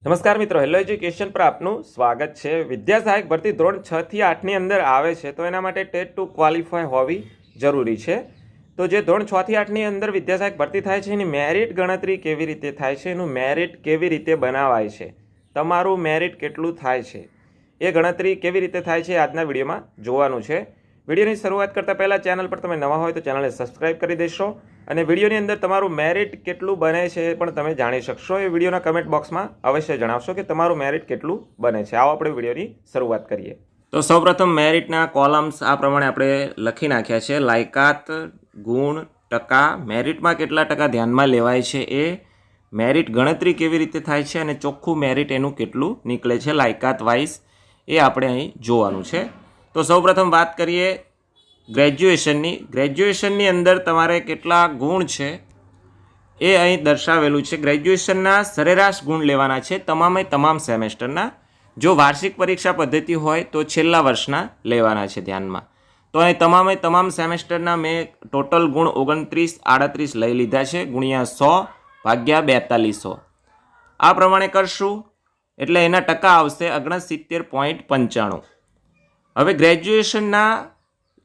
નમસ્કાર મિત્રો, hello education પર આપનું સ્વાગત છે। વિદ્યા સહાયક ભરતી ધોરણ 6 થી 8ની અંદર આવે છે તો એના માટે ટેટ 2 ક્વોલિફાય હોવી જરૂરી છે। તો જે ધોરણ 6 થી 8ની અંદર વિદ્યા સહાયક ભરતી થાય છે એની મેરિટ ગણતરી કેવી રીતે થાય છે, એનું મેરિટ કેવી રીતે બનાવાય છે, તમારું મેરિટ કેટલું થાય છે એ ગણતરી કેવી રીતે થાય છે આજના વિડીયોમાં જોવાનું છે। વિડીયોની શરૂઆત કરતાં પહેલાં ચેનલ પર તમે નવા હોય તો ચેનલને સબસ્ક્રાઇબ કરી દેશો અને વિડીયોની અંદર તમારું મેરિટ કેટલું બને છે એ પણ તમે જાણી શકશો। એ વિડીયોના કમેન્ટ બોક્સમાં અવશ્ય જણાવશો કે તમારું મેરિટ કેટલું બને છે। આવો આપણે વિડીયોની શરૂઆત કરીએ। તો સૌપ્રથમ મેરિટના કોલમ્સ આ પ્રમાણે આપણે લખી નાખ્યા છે। લાયકાત, ગુણ, ટકા, મેરિટમાં કેટલા ટકા ધ્યાનમાં લેવાય છે એ મેરિટ ગણતરી કેવી રીતે થાય છે અને ચોખ્ખું મેરિટ એનું કેટલું નીકળે છે લાયકાત વાઇઝ એ આપણે અહીં જોવાનું છે। તો સૌપ્રથમ વાત કરીએ ગ્રેજ્યુએશનની અંદર તમારે કેટલા ગુણ છે એ અહીં દર્શાવેલું છે। ગ્રેજ્યુએશનના સરેરાશ ગુણ લેવાના છે તમામ સેમેસ્ટરના। જો વાર્ષિક પરીક્ષા પદ્ધતિ હોય તો છેલ્લા વર્ષના લેવાના છે ધ્યાનમાં। તો અહીં તમામ સેમેસ્ટરના મેં ટોટલ ગુણ 2938 લઈ લીધા છે ગુણ્યા 100 ભાગ્યા 4200 આ પ્રમાણે કરશું એટલે એના ટકા આવશે 69.95। હવે ગ્રેજ્યુએશનના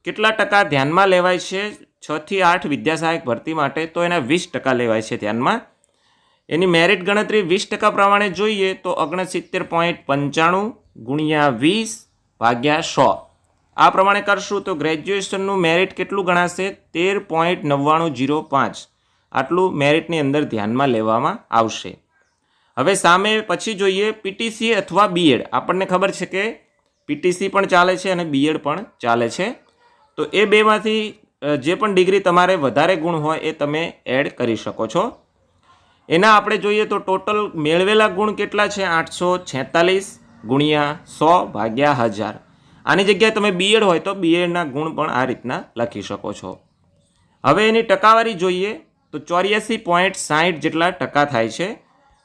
કેટલા ટકા ધ્યાનમાં લેવાય છે 6 થી 8 વિદ્યા સહાયક ભરતી માટે તો એના 20% લેવાય છે ધ્યાનમાં। એની મેરિટ ગણતરી 20% પ્રમાણે જોઈએ તો 69.95 ગુણ્યા 20 ભાગ્યા 100 આ પ્રમાણે કરશું તો ગ્રેજ્યુએશનનું મેરિટ કેટલું ગણાશે 13.9905 આટલું મેરિટની અંદર ધ્યાનમાં લેવામાં આવશે। હવે સામે પછી જોઈએ પીટીસી અથવા બીએડ। આપણને ખબર છે કે પીટીસી પણ ચાલે છે અને બીએડ પણ ચાલે છે। તો એ બેમાંથી જે પણ ડિગ્રી તમારે વધારે ગુણ હોય એ તમે એડ કરી શકો છો। એના આપણે જોઈએ તો ટોટલ મેળવેલા ગુણ કેટલા છે 846 ગુણ્યા 100 ભાગ્યા 1000 આની જગ્યાએ તમે બીએડ હોય તો બીએડના ગુણ પણ આ રીતના લખી શકો છો। હવે એની ટકાવારી જોઈએ તો 84.60 જેટલા ટકા થાય છે।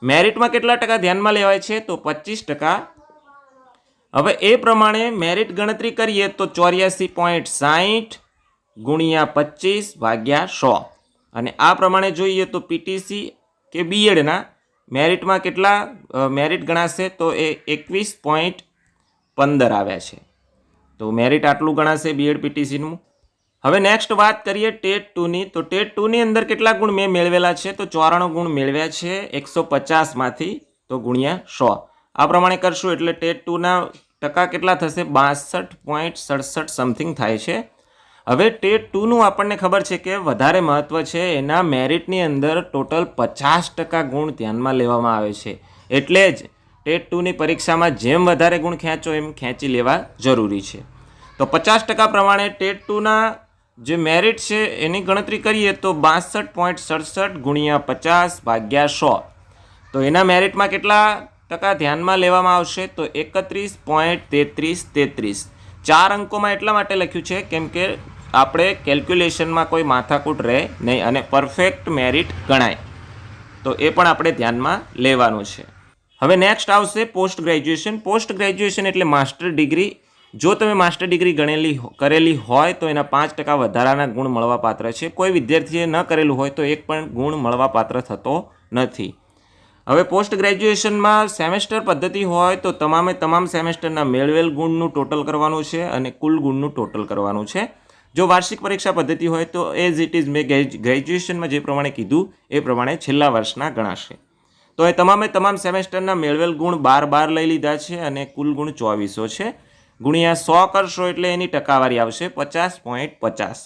મેરિટમાં કેટલા ટકા ધ્યાનમાં લેવાય છે તો 25%। હવે એ પ્રમાણે મેરિટ ગણતરી કરીએ તો 84.60 ગુણ્યા 25 ભાગ્યા 100 અને આ પ્રમાણે જોઈએ તો પીટીસી કે બીએડના મેરિટમાં કેટલા મેરિટ ગણાશે તો એ 21.15 આવ્યા છે। તો મેરિટ આટલું ગણાશે બીએડ પીટીસીનું। હવે નેક્સ્ટ વાત કરીએ ટેટ 2ની। તો ટેટ 2ની અંદર કેટલા ગુણ મેં મેળવેલા છે તો 94 ગુણ મેળવ્યા છે 150માંથી તો ગુણ્યા 100 આ પ્રમાણે કરશું એટલે ટેટ 2ના ટકા કેટલા થશે 62.67 સમથિંગ થાય છે। હવે ટેટ 2નું આપણને ખબર છે કે વધારે મહત્ત્વ છે એના મેરિટની અંદર ટોટલ 50% ગુણ ધ્યાનમાં લેવામાં આવે છે। એટલે જ ટેટ 2ની પરીક્ષામાં જેમ વધારે ગુણ ખેંચો એમ ખેંચી લેવા જરૂરી છે। તો 50% પ્રમાણે ટેટ 2ના જે મેરિટ છે એની ગણતરી કરીએ તો 62.67 ગુણ્યા 50 ભાગ્યા 100 તો એના મેરિટમાં કેટલા ટકા ધ્યાનમાં લેવામાં આવશે તો 31.3333 4 અંકોમાં એટલા માટે લખ્યું છે કેમ કે આપણે કેલ્ક્યુલેશનમાં કોઈ માથાકૂટ રહે નહીં અને પરફેક્ટ મેરિટ ગણાય તો એ પણ આપણે ધ્યાનમાં લેવાનું છે। હવે નેક્સ્ટ આવશે પોસ્ટ ગ્રેજ્યુએશન એટલે માસ્ટર ડિગ્રી। જો તમે માસ્ટર ડિગ્રી કરેલી હોય તો એના 5% વધારાના ગુણ મળવાપાત્ર છે। કોઈ વિદ્યાર્થીએ ન કરેલું હોય તો એક પણ ગુણ મળવાપાત્ર થતો નથી। હવે પોસ્ટ ગ્રેજ્યુએશનમાં સેમેસ્ટર પદ્ધતિ હોય તો તમામ સેમેસ્ટરના મેળવેલ ગુણનું ટોટલ કરવાનું છે અને કુલ ગુણનું ટોટલ કરવાનું છે। જો વાર્ષિક પરીક્ષા પદ્ધતિ હોય તો એઝ ઇટ ઇઝ મેં ગ્રેજ્યુએશનમાં જે પ્રમાણે કીધું એ પ્રમાણે છેલ્લા વર્ષના ગણાશે। તો એ તમામ સેમેસ્ટરના મેળવેલ ગુણ 12 લઈ લીધા છે અને કુલ ગુણ 2400 છે ગુણ્યા 100 કરશો એટલે એની ટકાવારી આવશે 50.50।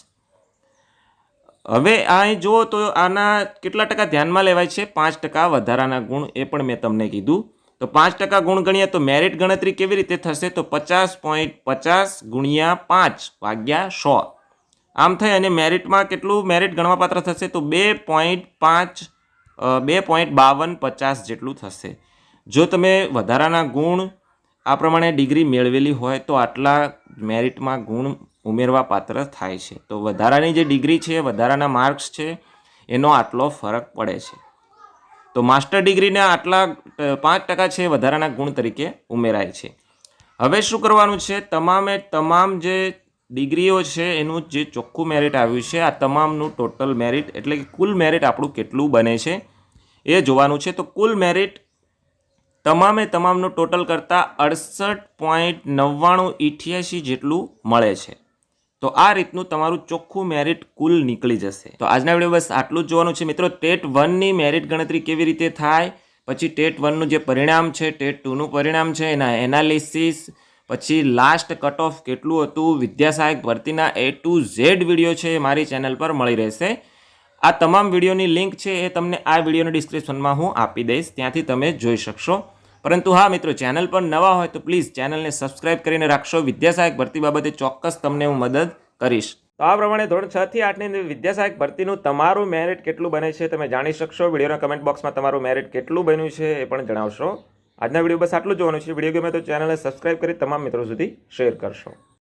હવે અહીં જુઓ તો આના કેટલા ટકા ધ્યાનમાં લેવાય છે 5% વધારાના ગુણ એ પણ મેં તમને કીધું। તો 5% ગુણ ગણીએ તો મેરિટ ગણતરી કેવી રીતે થશે તો 50.50 ગુણ્યા 5 ભાગ્યા 100 આમ થઈ અને મેરિટમાં કેટલું મેરિટ ગણવાપાત્ર થશે તો 2.5250 જેટલું થશે। જો તમે વધારાના ગુણ આ પ્રમાણે ડિગ્રી મેળવેલી હોય તો આટલા મેરિટમાં ગુણ ઉમેરવા પાત્ર થાય છે। તો વધારાની જે ડિગ્રી છે વધારાના માર્ક્સ છે એનો આટલો ફરક પડે છે। તો માસ્ટર ડિગ્રીના આટલા 5% છે વધારાના ગુણ તરીકે ઉમેરાય છે। હવે શું કરવાનું છે તમામ જે ડિગ્રીઓ છે એનું જે ચોખ્ખું મેરિટ આવ્યું છે આ તમામનું ટોટલ મેરિટ એટલે કે કુલ મેરિટ આપણું કેટલું બને છે એ જોવાનું છે। તો કુલ મેરિટ તમામનું ટોટલ કરતાં 68.9988 જેટલું મળે છે. તો આ રીતનું તમારું ચોખ્ખું મેરિટ કુલ નીકળી જશે. તો આજના વિડીયો બસ આટલું જ જોવાનું છે મિત્રો. ટેટ 1ની મેરિટ ગણતરી કેવી રીતે થાય, પછી ટેટ 1નું જે પરિણામ છે, ટેટ 2નું પરિણામ છે, એના એનાલિસિસ, પછી લાસ્ટ કટ ઓફ કેટલું હતું, વિદ્યા સહાયક ભરતીના A to Z વિડીયો છે એ મારી ચેનલ પર મળી રહેશે. આ તમામ વિડીયોની લિંક છે એ તમને આ વિડીયોના ડિસ્ક્રિપ્શનમાં હું આપી દઈશ, ત્યાંથી તમે જોઈ શકશો. પરંતુ હા મિત્રો, ચેનલ પર નવા હોય તો પ્લીઝ ચેનલને સબસ્ક્રાઇબ કરીને રાખશો. વિદ્યા સહાયક ભરતી બાબતે ચોક્કસ તમને હું મદદ કરીશ. તો આ પ્રમાણે ધોરણ 6 થી 8ની અંદર વિદ્યા સહાયક ભરતીનું તમારું મેરિટ કેટલું બને છે તમે જાણી શકશો. વિડીયોના કમેન્ટ બોક્સમાં તમારું મેરિટ કેટલું બન્યું છે એ પણ જણાવશો. આજના વિડીયો બસ આટલું જોવાનું છે. વિડીયો ગમે તો ચેનલને સબસ્ક્રાઇબ કરી તમામ મિત્રો સુધી શેર કરશો.